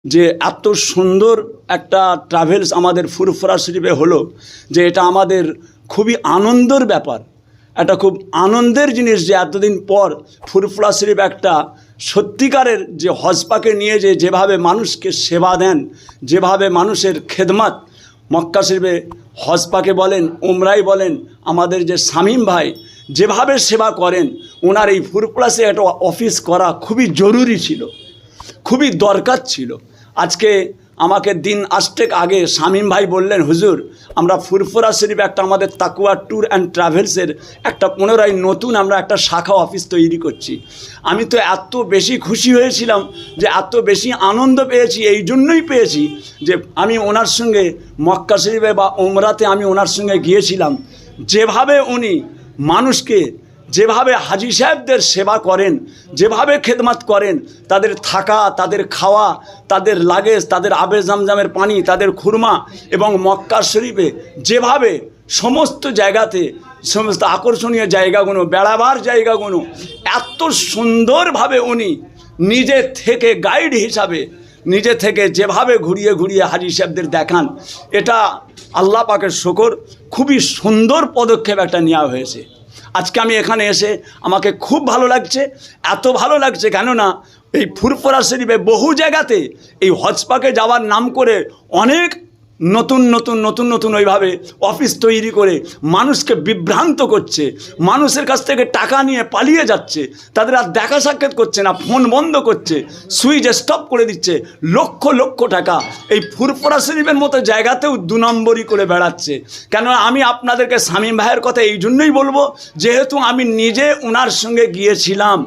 যে এত সুন্দর একটা ট্রাভেলস আমাদের ফুরফুরা শরীফে হলো, যে এটা আমাদের খুবই আনন্দের ব্যাপার, এটা খুব আনন্দের জিনিস যে এতদিন পর ফুরফুরা শরীফ একটা সত্যিকারের যে হজপাকে নিয়ে যেভাবে মানুষকে সেবা দেন, যেভাবে মানুষের খেদমত মক্কা শরীফে হজপাকে বলেন, উমরাই বলেন, আমাদের যে শামীম ভাই যেভাবে সেবা করেন, ওনার এই ফুরফুরা শরীফে একটা অফিস করা খুবই জরুরি ছিল, খুবই দরকার ছিল। আজকে আমাকে দিন আষ্টেক আগে শামীম ভাই বললেন, হুজুর আমরা ফুরফুরা শরীফ একটা আমাদের তাকুয়া ট্যুর অ্যান্ড ট্রাভেলসের একটা পুনরায় নতুন আমরা একটা শাখা অফিস তৈরি করছি। আমি তো এত বেশি খুশি হয়েছিলাম, যে এত বেশি আনন্দ পেয়েছি, এই জন্যই পেয়েছি যে আমি ওনার সঙ্গে মক্কা শরীফে বা উমরাতে আমি ওনার সঙ্গে গিয়েছিলাম। যেভাবে উনি মানুষকে, যেভাবে হাজি সাহেবদের সেবা করেন, যেভাবে খেদমত করেন, তাদের থাকা, তাদের খাওয়া, তাদের লাগেজ, তাদের আবে জামজামের পানি, তাদের খুরমা, এবং মক্কা শরীফে যেভাবে সমস্ত জায়গাতে সমস্ত আকর্ষণীয় জায়গাগুলো, বেড়াবার জায়গাগুলো এত সুন্দরভাবে উনি নিজে থেকে গাইড হিসাবে নিজে থেকে যেভাবে ঘুরিয়ে ঘুরিয়ে হাজি সাহেবদের দেখান, এটা আল্লাহ পাকের শুকর, খুবই সুন্দর পদক্ষেপ একটা নেওয়া হয়েছে। আজকে আমি এখানে এসে আমাকে খুব ভালো লাগছে, এত ভালো লাগছে কেননা এই ফুরফুরা শরীফে বহু জায়গাতে এই হজপাকে যাওয়ার নাম করে অনেক নতুন নতুন নতুন নতুন ওইভাবে অফিস তৈরি করে মানুষকে বিভ্রান্ত করছে, মানুষের কাছ থেকে টাকা নিয়ে পালিয়ে যাচ্ছে, তাদের আর দেখা সাক্ষাৎ করছে না, ফোন বন্ধ করছে, সুইচ স্টপ করে দিচ্ছে, লক্ষ লক্ষ টাকা এই ফুরফুরা শরীফের মতো জায়গাতেও 2 নম্বরই করে বেড়াচ্ছে। কেননা আমি আপনাদেরকে শামীম ভাইয়ের কথা এই জন্যই বলবো, যেহেতু আমি নিজে ওনার সঙ্গে গিয়েছিলাম,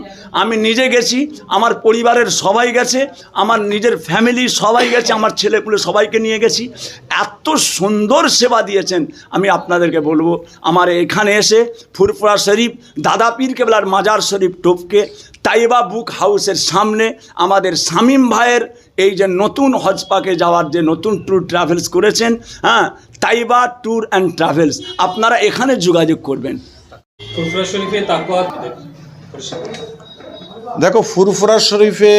আমি নিজে গেছি, আমার পরিবারের সবাই গেছে, আমার নিজের ফ্যামিলি সবাই গেছে, আমার ছেলেপুলে সবাইকে নিয়ে গেছি, এত সুন্দর সেবা দিয়েছেন। আমি আপনাদেরকে বলবো, আমার এখানে এসে ফুরফুরা শরীফ দাদা পীর কেবলার মাজার শরীফ টপকে তাইবা বুক হাউসের সামনে আমাদের শামীম ভাইয়ের এই যে নতুন হজপাকে যাওয়ার যে নতুন ট্যুর ট্রাভেলস করেছেন, হ্যাঁ, তাইবা ট্যুর অ্যান্ড ট্রাভেলস, আপনারা এখানে যোগাযোগ করবেন। ফুরফুরা শরীফে তাকওয়া, দেখো ফুরফুরা শরীফে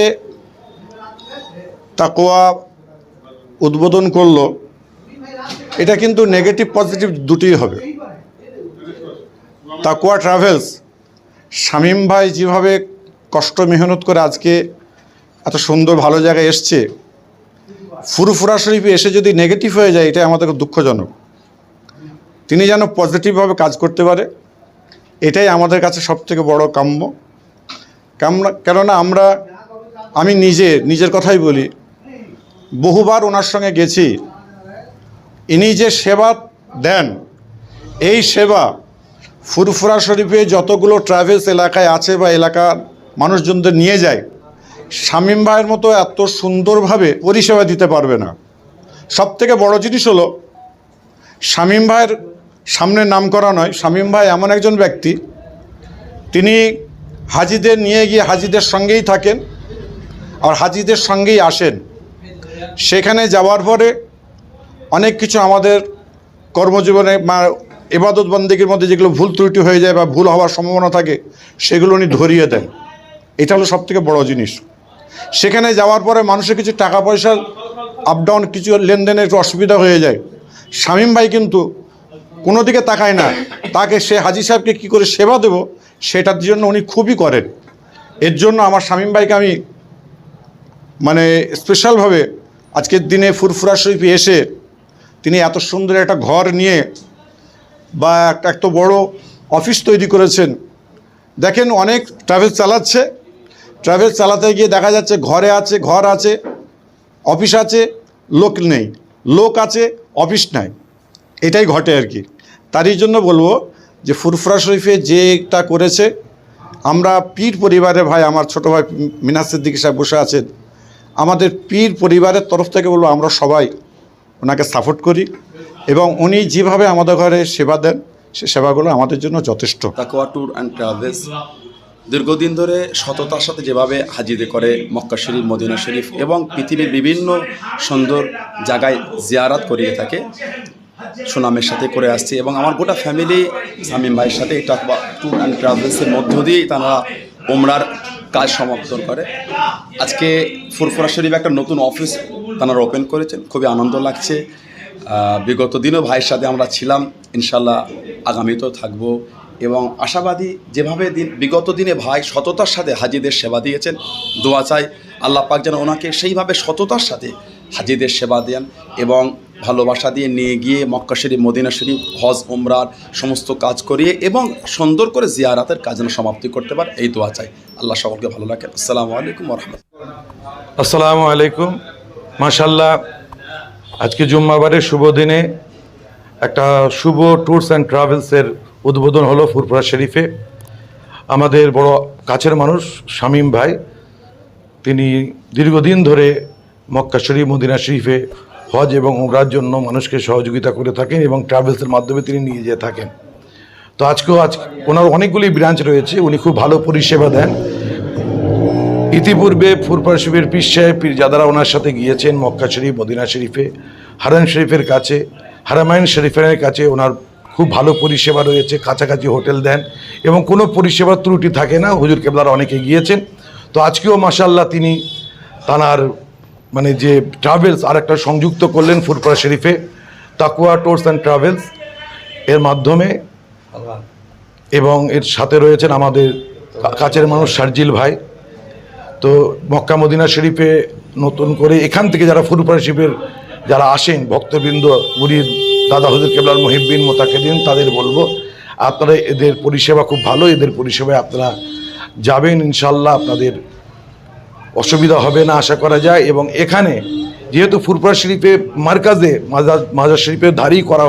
তাকওয়া উদ্বোধন করলো, এটা কিন্তু নেগেটিভ পজিটিভ দুটোই হবে। তাকওয়া ট্রাভেলস শামীম ভাই যেভাবে কষ্ট মেহনত করে আজকে এত সুন্দর ভালো জায়গায় এসছে, ফুরফুরা শরীফে এসে যদি নেগেটিভ হয়ে যায়, এটা আমাদের দুঃখজনক। তিনি যেন পজিটিভভাবে কাজ করতে পারে, এটাই আমাদের কাছে সবথেকে বড় কাম্য। কেননা আমি নিজের কথাই বলি, বহুবার ওনার সঙ্গে গেছি, ইনি যে সেবা দেন, এই সেবা ফুরফুরা শরীফে যতগুলো ট্রাভেলস এলাকায় আছে বা এলাকার মানুষজনদের নিয়ে যায়, শামীম ভাইয়ের মতো এত সুন্দরভাবে পরিষেবা দিতে পারবে না। সবথেকে বড় জিনিস হলো, শামীম ভাইয়ের সামনে নাম করা নয়, শামীম ভাই এমন একজন ব্যক্তি, তিনি হাজিদের নিয়ে গিয়ে হাজিদের সঙ্গেই থাকেন আর হাজিদের সঙ্গেই আসেন। সেখানে যাওয়ার পরে অনেক কিছু আমাদের কর্মজীবনে বা ইবাদত বন্দেগীর মধ্যে যেগুলো ভুল ত্রুটি হয়ে যায় বা ভুল হওয়ার সম্ভাবনা থাকে, সেগুলো উনি ধরিয়ে দেন। এটা হলো সবথেকে বড় জিনিস। সেখানে যাওয়ার পরে মানুষের কিছু টাকা পয়সার আপ ডাউন, কিছু লেনদেনের একটু অসুবিধা হয়ে যায়, শামীম ভাই কিন্তু কোনো দিকে তাকায় না, তাকে সে হাজি সাহেবকে কী করে সেবা দেব সেটার জন্য উনি খুবই করেন। এর জন্য আমার শামীম ভাইকে আমি স্পেশালভাবে আজকের দিনে ফুরফুরা শরীফে এসে তিনি এত সুন্দর একটা ঘর নিয়ে বা একটা বড় অফিস তৈরি করেছেন। দেখেন অনেক ট্রাভেলস চালাতে গিয়ে দেখা যাচ্ছে ঘর আছে, অফিস আছে, লোক নেই, লোক আছে, অফিস নাই, এটাই ঘটে আর কি। তারই জন্য বলবো যে ফুরফুরা শরীফে যেটা করেছে, আমরা পীর পরিবারের ভাই, আমার ছোটো ভাই মিনাজ সিদ্দিকী সাহেব বসে আছেন, আমাদের পীর পরিবারের তরফ থেকে বলবো আমরা সবাই ওনাকে সাপোর্ট করি, এবং উনি যেভাবে আমাদের ঘরে সেবা দেন, সে সেবাগুলো আমাদের জন্য যথেষ্ট। তাকওয়া ট্যুর অ্যান্ড ট্রাভেলস দীর্ঘদিন ধরে সততার সাথে যেভাবে হাজিদের করে মক্কা শরীফ, মদিনা শরীফ এবং পৃথিবীর বিভিন্ন সুন্দর জায়গায় জিয়ারাত করিয়ে থাকে, সুনামের সাথে করে আসছে। এবং আমার গোটা ফ্যামিলি শামীম ভাইয়ের সাথে এই তাকওয়া ট্যুর অ্যান্ড ট্রাভেলসের মধ্য দিয়েই তারা উমরার কাজ সমাপ্ত করে। আজকে ফুরফুরা শরীফ একটা নতুন অফিস তারা ওপেন করেছেন, খুবই আনন্দ লাগছে। বিগত দিনও ভাইয়ের সাথে আমরা ছিলাম, ইনশাল্লাহ আগামীতেও থাকবো এবং আশাবাদী যেভাবে বিগত দিনে ভাই সততার সাথে হাজিদের সেবা দিয়েছেন, দোয়া চাই আল্লাহ পাক যেন ওনাকে সেইভাবে সততার সাথে হাজিদের সেবা দেন এবং ভালোবাসা দিয়ে নিয়ে গিয়ে মক্কা শরীফ, মদিনা শরীফ, হজ উমরার সমস্ত কাজ করিয়ে এবং সুন্দর করে জিয়ারাতের কাজ যেন সমাপ্তি করতে পারে, এই দোয়া চাই। আল্লাহ সকলকে ভালো রাখেন। আসসালামু আলাইকুম ওয়া রাহমাতুল্লাহ। আসসালামু আলাইকুম। মাশাআল্লাহ, আজকে জুম্মাবারের শুভ দিনে একটা শুভ ট্যুরস অ্যান্ড ট্রাভেলসের উদ্বোধন হলো ফুরফুরা শরীফে। আমাদের বড় কাছের মানুষ শামীম ভাই, তিনি দীর্ঘদিন ধরে মক্কা শরীফ, মদিনা শরীফে হজ এবং উমরার জন্য মানুষকে সহযোগিতা করে থাকেন এবং ট্রাভেলসের মাধ্যমে তিনি নিয়ে যেয়ে থাকেন। তো আজকেও ওনার অনেকগুলি ব্রাঞ্চ রয়েছে, উনি খুব ভালো পরিষেবা দেন। ইতিপূর্বে ফুরফুরা শরীফের পীর সাহেব পীরজাদারা ওনার সাথে গিয়েছেন মক্কা শরীফ, মদিনা শরীফে, হারাম শরীফের কাছে, হারামাইন শরীফের কাছে ওনার খুব ভালো পরিষেবা রয়েছে, কাছাকাছি হোটেল দেন এবং কোনো পরিষেবার ত্রুটি থাকে না। হুজুর কেবলারা অনেকে গিয়েছেন। তো আজকেও মাশাআল্লাহ তিনি তানার মানে যে ট্রাভেলস আর একটা সংযুক্ত করলেন ফুরফুরা শরীফে, তাকুয়া ট্যুরস অ্যান্ড ট্রাভেলস এর মাধ্যমে, এবং এর সাথে রয়েছেন আমাদের কাছের মানুষ শারজিল ভাই। তো মক্কা মদিনা শরীফে নতুন করে এখান থেকে যারা ফুরফুরা শরীফের যারা আসেন ভক্তবৃন্দ, মুরিদ, দাদা হুজুর কেবলার মুহিব্বিন মোতাকিদিন, তাদের বলবো আপনারা এদের পরিষেবা খুব ভালো, এদের পরিষেবায় আপনারা যাবেন, ইনশাল্লাহ আপনাদের অসুবিধা হবে না আশা করা যায়। এবং এখানে যেহেতু ফুরফুরা শরীফে মারকাজে মাজার শরীফের ধারেই করা